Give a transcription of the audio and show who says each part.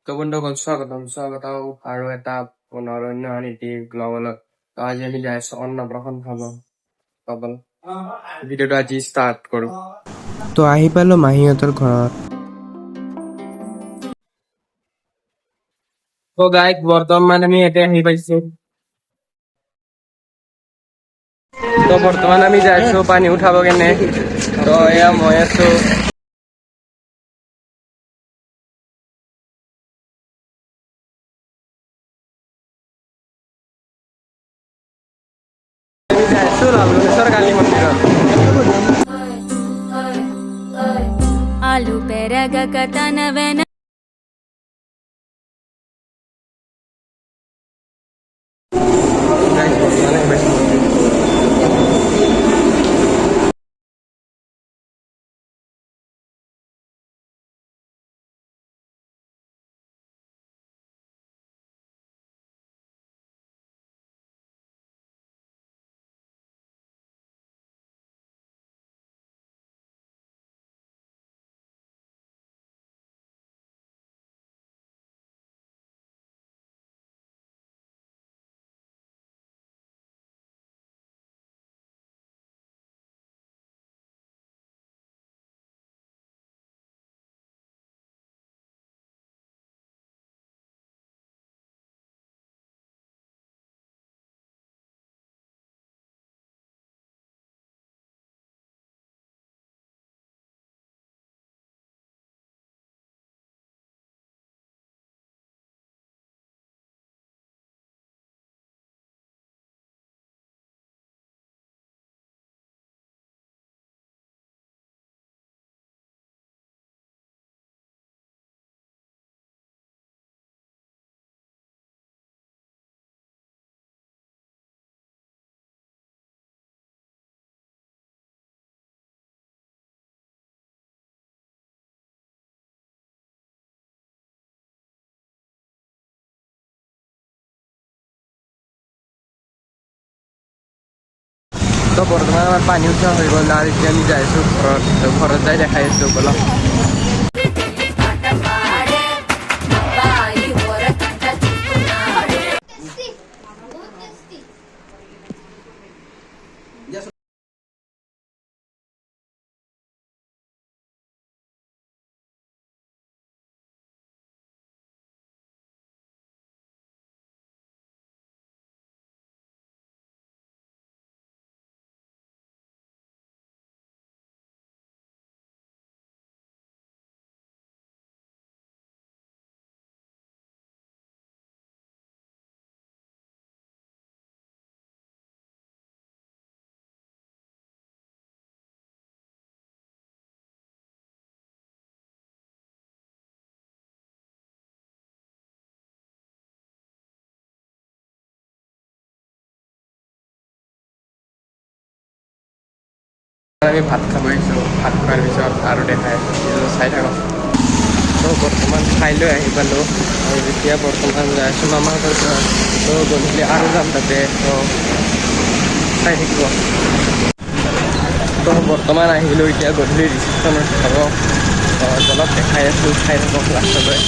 Speaker 1: তো বন্ধুসকল স্বাগতম আৰু এটা পুনৰ অন্য নীতি ব্লগলৈ। তো আজি আমি যাই আছো অন্নপ্ৰাশন খাব পাবল। ভিডিঅ'টো আজি ষ্টাৰ্ট কৰো। তো আহি পালো মাহীহঁতৰ ঘৰত। তো গাইজ বৰ্তমান আমি এতিয়া আহি পাইছো। তো বৰ্তমান আমি যাই আছো পানী উঠাব কেনে। তো এয়া মই আছো। আমি যাই আছো লালগনেশ্বৰ কালী মন্দিৰত।
Speaker 2: आलू पेरगक तनवेन
Speaker 1: গাইজ বৰ্তমান আহি পাইছো মন্দিৰ। তো বৰ্তমান আমাৰ পানী উঠোৱা হৈ গ'ল আৰু এতিয়া আমি যাই আছো ঘৰত। তো ঘৰত যাই দেখাই আছো ব'লক। আমি ভাত খাব আহিছোঁ। ভাত খোৱাৰ পিছত আৰু দেখাই আছোঁ, চাই থাকক। তো বৰ্তমান খাই লৈ আহি পালোঁ আৰু এতিয়া বৰ্তমান যাই আছোঁ মামাহঁতৰ ঘৰত। তো গধূলি আৰু যাম তাতে। তো চাই থাকিব। তো বৰ্তমান আহিলোঁ এতিয়া গধূলি ৰিচিপশ্যনত যাব। অলপ দেখাই আছোঁ, চাই থাকক লাষ্টলৈ।